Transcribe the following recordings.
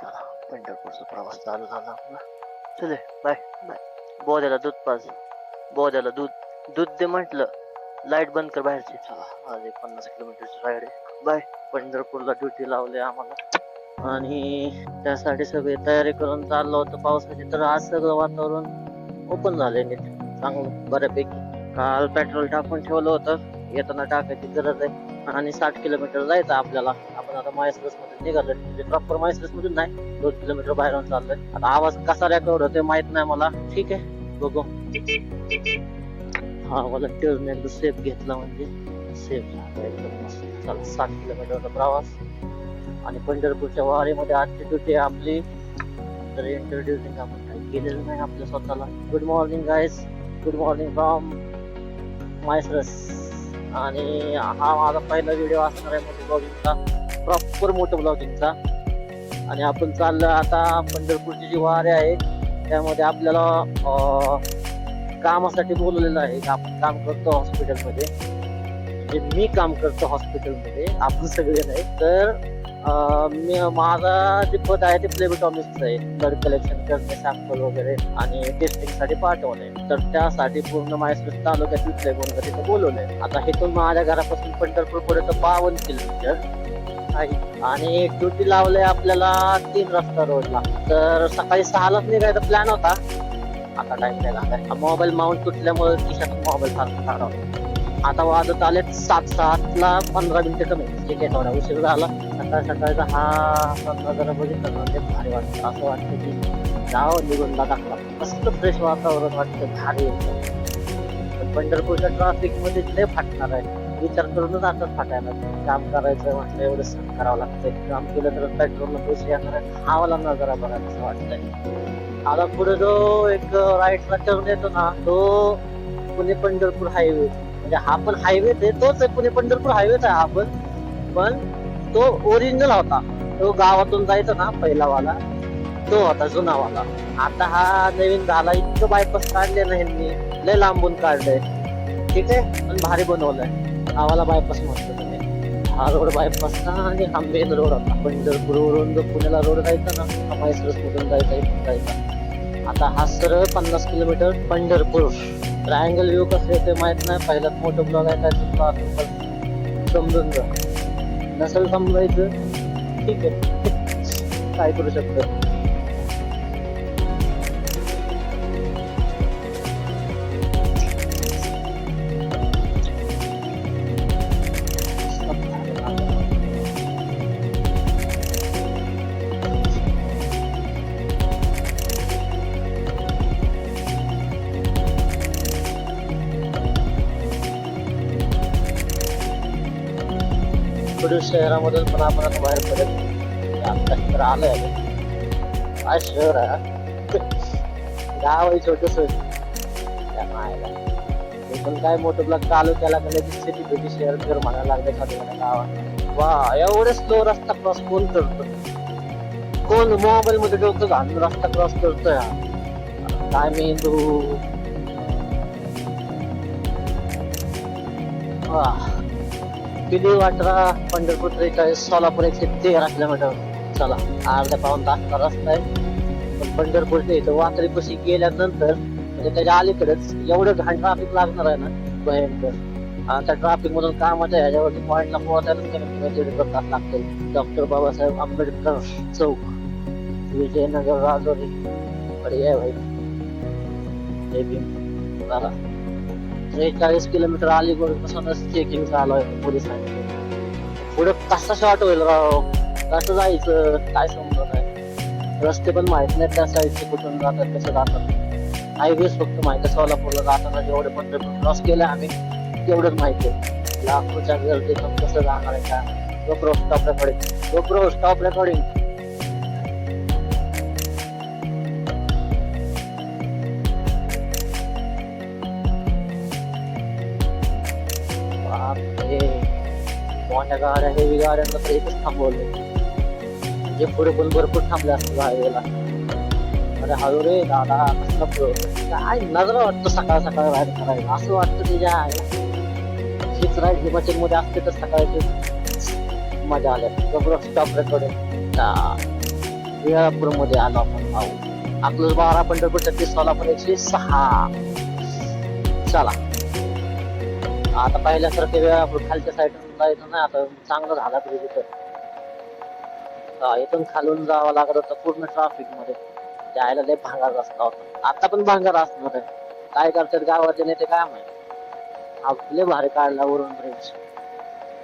चला पंढरपूरचा प्रवास चालू झाला आपला. चले बाय बाय. बोध्याला दूध पाज, बोध्याला दूध दूध दे म्हटलं. लाईट बंद कर बाहेरची. चला आज 50 किलोमीटरची राईड आहे. बाय. पंढरपूरला ड्युटी लावले आम्हाला आणि त्यासाठी सगळी तयारी करून चाललो होतो पावसाची. तर आज सगळं वातावरण ओपन झालंय नीट चांगलं बऱ्यापैकी. काल पेट्रोल टाकून ठेवलं होतं, येताना टाकायची गरज आहे. आणि 60 किलोमीटर जायचं आपल्याला. आपण आता माहेश्वरस मध्ये निघालोय, म्हणजे प्रॉपर माहेश्वरस मधून नाही, 2 किलोमीटर बाहेरून चाललोय. आता आवाज कसा रेकॉर्ड होतोय माहित नाही मला. ठीक आहे बघू. हा व्हॉलंटिअरने एकदा सेफ घेतला म्हणजे सेफ झाला एकदम मस्त. चला 60 किलोमीटरचा प्रवास आणि पंढरपूरच्या वारीमध्ये आजची ड्युटी आपली. तर इंट्रोड्युसिंग आपण काही केलेलं नाही आपल्या स्वतःला. Good morning guys, good morning from Maheshwaris. आणि हा माझा पहिला व्हिडिओ असणार आहे मोठो ब्लॉगिंगचा, प्रॉपर मोठो ब्लॉगिंगचा. आणि आपण चाललो आता पंढरपूरची जी वारी आहे त्यामध्ये आपल्याला कामासाठी बोलवलेलं आहे. आपण काम करतो हॉस्पिटलमध्ये, म्हणजे मी काम करतो हॉस्पिटलमध्ये, आपण सगळे नाही. तर मी माझा जे पद आहे ते प्लेबोटॉमिस्ट आहे. ब्लड कलेक्शन करणे, सॅम्पल वगैरे आणि टेस्टिंग साठी पाठवणे. तर त्यासाठी पूर्ण माहेश्वर तालुक्यातील प्लेबोनला तिथे बोलवलंय. आता इथून माझ्या घरापासून पंढरपूर पर्यंत 52 किलोमीटर आहे आणि ड्युटी लावलंय आपल्याला 3 रस्ता रोडला. तर सकाळी 6लाच निघायचा प्लॅन होता. आता टाइम नाही झालाय. मोबाईल माउंट तुटल्यामुळे खिशातून मोबाईल सारखा काढावा. आता वाजत आले 7:07ला 15 मिनिटं कमी. ठीक आहे, थोडा उशीर झाला. सकाळचा हा नजारा बघितला म्हणजे भारी वाटतं. असं वाटतं की जावं निघून टाकला. मस्त फ्रेश वातावरण वाटतं, भारी येतं. पंढरपूरच्या ट्रॅफिक मध्ये लय फाटणार आहे. विचार करूनच आता फाटायला. काम करायचं म्हटलं एवढं सहन करावं लागतंय. काम केलं तर पेट्रोलला पैसे येणार आहे. हा वाला नजारा बघायला असं वाटतंय. आता पुढे जो एक राईटला टर्न येतो ना, तो पुणे पंढरपूर हायवे. म्हणजे हा पण हायवे आहे, तोच आहे पुणे पंढरपूर हायवेच आहे हा पण तो ओरिजिनल होता. तो गावातून जायचा ना पहिला वाला, तो होता जुना वाला. आता हा नवीन झाला. इतकं बायपास काढले ना ह्यांनी, लय लांबून काढलंय. ठीक आहे, पण भारी बनवलंय. हा वाला बायपास म्हणतो तुम्ही. हा रोड बायपास ना, आणि हा मेन रोड होता. पंढरपूरवरून जो पुण्याला रोड जायचा ना, माहेश्वरस मधून जायचा. आता हा सरळ 50 किलोमीटर पंढरपूर. ट्रायंगल व्ह्यू कसं येते माहित नाही. पहिलाच मोठं ब्लॉग आहे काय समजून जा. नसेल समजायचं ठीक आहे, काय करू शकतो. शहरामधून पण आपण आता बाहेर पडत. आता तर आलंय काय शहर आहे. गाव आहे छोटस. पण काय मोठं ब्लॉक चालू केला का लगेच सिटी बिटी शेअर कर म्हणायला लागले खाली गावात. वा, एवढे स्लो रस्ता क्रॉस कोण करतो? कोण मोबाईल मध्ये डोकं घालून रस्ता क्रॉस करतोय? काय मी हिंदू. किती वाटरा पंढरपूर 43, सोलापूर 113 किलोमीटर. चला अर्ध्या पाऊण तासचा रस्ता आहे. पण पंढरपूर ते इथं वाकरीपाशी गेल्यानंतर म्हणजे त्याच्या अलीकडेच एवढं घाण ट्रॅफिक लागणार आहे ना, भयंकर. आता ट्रॅफिक मधून कामाच्या ह्याच्यावरती पॉइंटला पोहोचायला कमी तास लागतो. डॉक्टर बाबासाहेब आंबेडकर चौक, विजयनगर, राजौरी. बढिया भाई. 43 किलोमीटर अलीकडे पासूनच चेकिंग चालू आहे पोलिसांचे. पुढे कसा शॉर्ट होईल राव, कसं जायचं काय समजत नाही. रस्ते पण माहित नाही त्या साईडचे, कुठून जातात कसं जातात. हायवेज फक्त माहिती आहे. सोलापूरला जाताना जेवढे पंढरपूर क्रॉस केले आम्ही तेवढंच माहिती आहे. लाखोच्या गर्दीतून कसं जाणार आहे काय. GoPro stop recording, GoPro stop recording. मोठ्या गाड्या हेवी गाड्यांना तर एकच थांबवले. म्हणजे पुढे पण भरपूर थांबले असते हायवेला. अरे हळू रे दादा, कसला काय नजरा वाटतं सकाळ सकाळ राईड करायला. असं वाटतं त्याच्या हीच राईड हिमाचल मध्ये असते तर सकाळची मजा आल्या. Stop recording. वेळापूर मध्ये आलो आपण पाहू. आपलं 12 पंढरपूरच्या 30 सोलापूर 106. चला आता पहिल्यासारखे वेळापूर खालच्या साईडून जायचं नाही, आता चांगलं झाला तुझी तर. इथून खालून जावं लागत होतं पूर्ण ट्रॅफिक मध्ये, जायला लय भांगार रस्ता होता. आता पण भांगार असणार आहे, काय करतात गावाचे नेते काय माहिती. आपले भारी काढला वरून ब्रिज.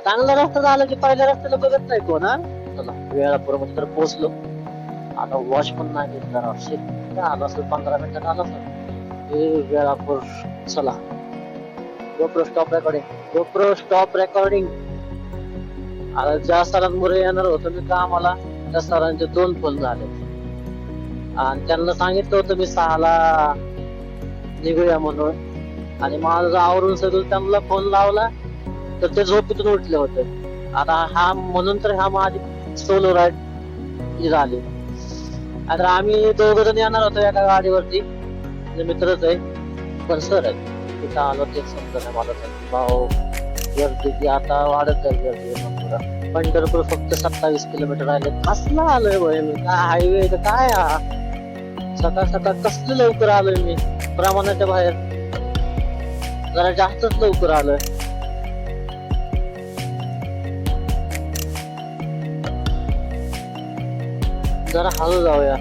चांगला रस्ता झाला की पहिल्या रस्त्याला बघत नाही कोण. चला वेळापूर मध्ये तर पोहोचलो. आता वॉच पण नाही घेतला आलो असेल 15 मिनिटात आलो असेल वेळापूर. चला गोप्रो स्टॉप रेकॉर्डिंग. आता ज्या सरांमुळे येणार होतं मी कामाला, त्या सरांचे 2 फोन झाले आणि त्यांना सांगितलं होतं मी 6ला निघूया म्हणून. आणि माझं आवरून सगळं त्यांना फोन लावला तर ते झोपेतून उठले होते. आता हा म्हणून तर हा माझी सोलो राईड झाली. आता आम्ही 2 जण येणार होतो एका गाडीवरती, मित्रच आहे पण सर आहे. तिथं आलो तेच समजा नाही मला तर. भाऊ गर्दी आता वाढत जाईल गर्दी. पंढरपूर फक्त 27 किलोमीटर राहिले. कसला आलोय भाई मी, काय हायवे काय हा. सकाळ सकाळ कसलं लवकर आलोय मी, प्रमाणाच्या बाहेर. जरा जास्तच लवकर आलोय. जरा हळू जाऊया,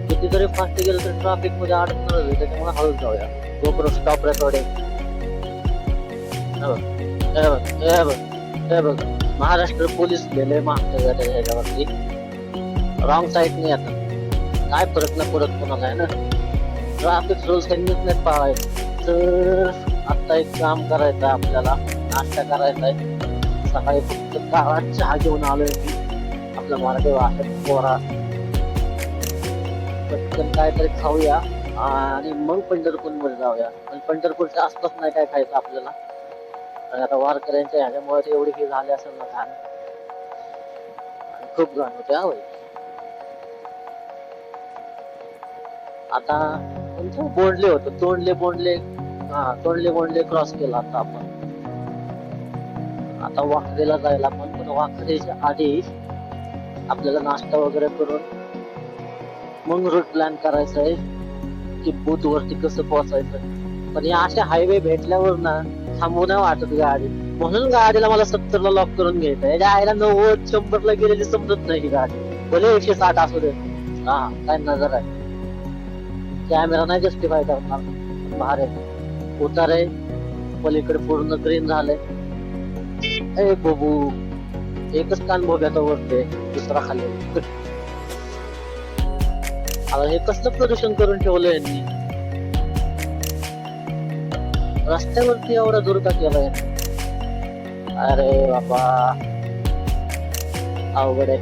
कितीतरी फास्ट गेलं तर ट्रॅफिक मध्ये अडकणार, त्याच्यामुळे हळू जाऊया. GoPro stop recording. बघ महाराष्ट्र पोलीस गेले मागच्या ह्याच्यावरती रॉंग साईडने येतात. काय फरक नाही पडत कोणाला आहे ना, ट्रॅफिक रूल्स त्यांनीच नाही पाळायचे. तर आता एक काम करायचं आपल्याला, नाश्ता करायचा आहे. सकाळी फक्त काळा चहा घेऊन आलोय मी, आपला मराठी भाषेत पोरा. पटकन काहीतरी खाऊया आणि मग पंढरपूर मध्ये जाऊया. पण पंढरपूरच्या आसपास नाही काय खायचं आपल्याला, आणि आता वारकऱ्यांच्या ह्याच्यामुळे एवढी ही झाली असेल ना घाण, खूप घाण होते हा भाई. आता बोंडले होतं, तोंडले बोंडले क्रॉस केला आता आपण. आता वाखरेला जायला पण वाखरेच्या आधी आपल्याला नाश्ता वगैरे करून मग रूट प्लॅन करायचा आहे की बुथ वरती कसं पोहोचायचं. पण या अशा हायवे भेटल्यावर ना थांबू नाही वाटत गाडी, म्हणून गाडीला मला 70ला लॉक करून घ्यायचं. याच्या आईला 90-100ला गेलेली समजत नाही ही गाडी, भले 160 असू दे. हा काय नजर आहे, कॅमेरा नाही जस्टिफाय करणार. बाहेर आहे उतार आहे, पलीकडे पूर्ण ग्रीन झालंय. ए बबू, एकच कान भोग्याचा वरते, दुसरा खाली. आता हे कसलं प्रदूषण करून ठेवलं यांनी, रस्त्यावरती एवढा दूर का केलाय. अरे बाबा अवघड आहे.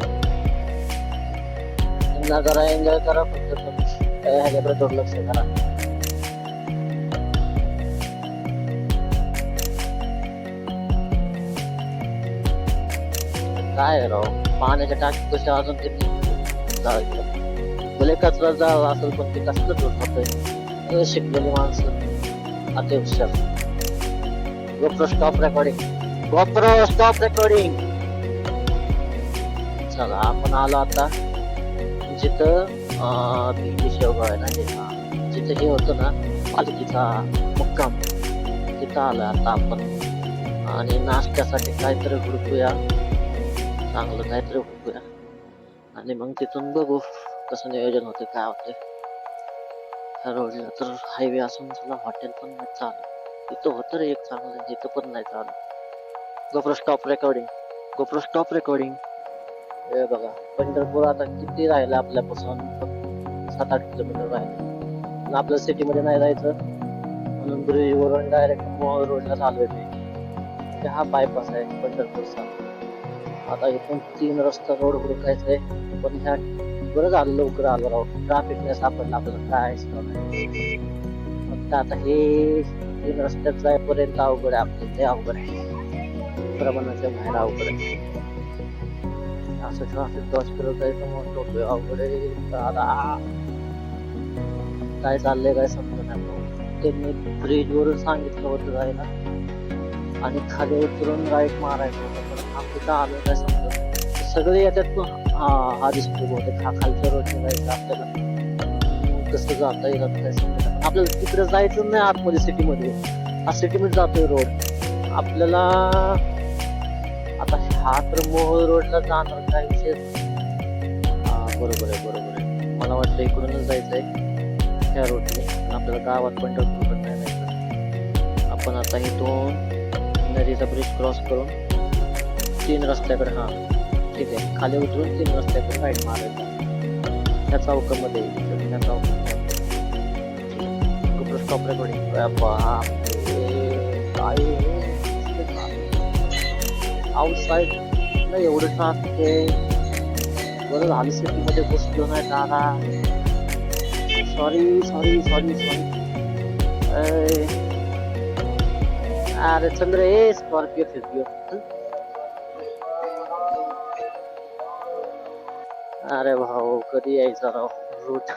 जरा एन्जॉय करा फक्त, ह्याच्याकडे दुर्लक्ष करा. काय राव, पाण्याच्या टाकी कशा अजून किती भले कचरा जावा असेल पण ते कसलं दूर होतंय. शिकलेली माणसं अति हुशार. GoPro stop recording. चला आपण आलो आता जिथं भिंडी शेवगाव आहे ना, जिथं हे होतं ना पालखीचा मुक्काम, तिथं आलो आता आपण. आणि नाश्त्यासाठी काहीतरी हुडकूया, चांगलं काहीतरी हुडकूया आणि मग तिथून बघू कसं नियोजन होतं काय होतं. ह्या रोडला तर हायवे असून तुला हॉटेल पण नाही चालू. तिथं होतं रे एक चांगलं, जिथं पण नाही चालू. GoPro stop recording. हे बघा पंढरपूर आता किती राहिलं आपल्यापासून, 7-8 किलोमीटर राहिले. आपल्या सिटी मध्ये नाही जायचं म्हणून ब्रिज वरून डायरेक्ट मोहोळ रोडला चालू आहे. हा बायपास आहे पंढरपूरचा. आता इथून 3 रस्ता रोड हुडकायचा आहे, पण ह्या बरं झालं लवकर आलो राव, ट्रॅफिक नाही सापडलं आपल्याला काय फक्त. आता हे 3 रस्त्यात जायपर्यंत अवघड आहे आपलं, ते अवघड आहे, प्रमाणाच्या बाहेर अवघड आहे. असं ट्रॅफिक क्रॉस करत जायचं म्हणून अवघड आहे. आता काय चाललंय काय समजत नाही. त्यांनी ब्रिज वरून सांगितलं होतं जायला आणि खाली उतरून राईट मारायचं होतं, पण आम्ही आलो काय समजत. सगळे येतात हा दिसतो बहुतेक हा खालच्या रोडने जायचं आपल्याला. कसं जाता येईल आता काय समजत नाही. आपल्याला तिकडे जायचं नाही आतमध्ये सिटीमध्ये. हा सिटीमध्ये जातोय रोड आपल्याला. आता हा तर मोहोळ रोडला जाणार काय विषय. हा बरोबर आहे. मला वाटतं इकडूनच जायचंय ह्या रोडने. आपल्याला गावात पंढरपूरकडे नाही जायचं. आपण आता इथून नदीचा ब्रिज क्रॉस करून 3 रस्त्याकडे. हा ठीक आहे, खाली उतरून 3 रस्त्याकडे राईट मारायचा. ह्या चौकामध्ये ह्या चौकामध्ये स्टॉप रेकॉर्डिंग. आउटसाईड नाही एवढं ट्राफिक आहे. बरं झालं सिटीमध्ये बसलो नाही दादा. सॉरी. अरे चंद्र ए स्कॉर्पिओ फिरपिओ. अरे भाऊ कधी यायचा राव रूट.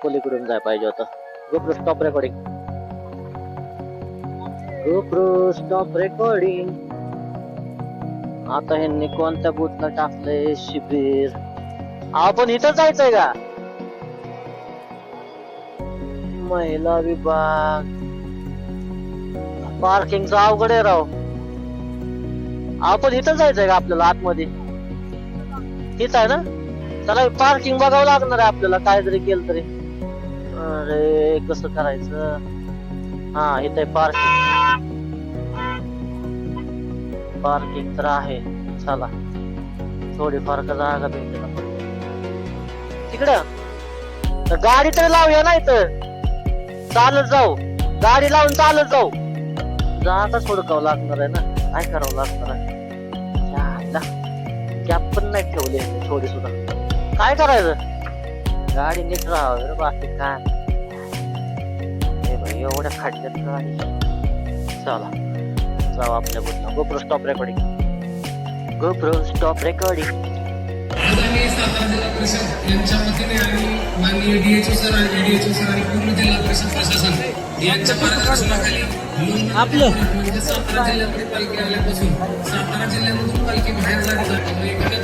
पलीकडून जाय पाहिजे होतं. GoPro stop recording. आता ह्यांनी कोणत्या बूथला टाकलंय शिबिर. आपण इथं जायचंय का महिला विभाग. पार्किंगचा अवघड आहे राव. आपण इथं जायचंय का आपल्याला आतमध्ये. हेच आहे ना. चला पार्किंग बघावं लागणार आहे आपल्याला काय जरी केलं तरी. अरे कसं करायचं. हा इथे पार्किंग तर आहे. चला थोडीफार का जागा भेटते तिकडं. तर गाडी तर लावूया नाही तर चालत जाऊ. गाडी लावून चालत जाऊ. जागा सोडकावं लागणार आहे ना. काय करावं लागणार आहे. कॅप पण नाही ठेवली थोडी सुद्धा. काय करायचं. गाडी नीट राहावं बाकी काय. एवढ्या खड्ड्यात गाडी. चला जाऊ आपल्या बोलणं. GoPro stop recording. आदरणीय सातारा जिल्हा परिषद यांच्या वतीने आणि माननीय डीएचओ सर आणि एडीएचओ सर आणि पूर्ण जिल्हा परिषद प्रशासन यांच्या मार्गदर्शनाखाली म्हणजे सातारा जिल्ह्यामध्ये पालखी आल्यापासून सातारा जिल्ह्यामधून पालखी बाहेर जाण्यासाठी एखाद्या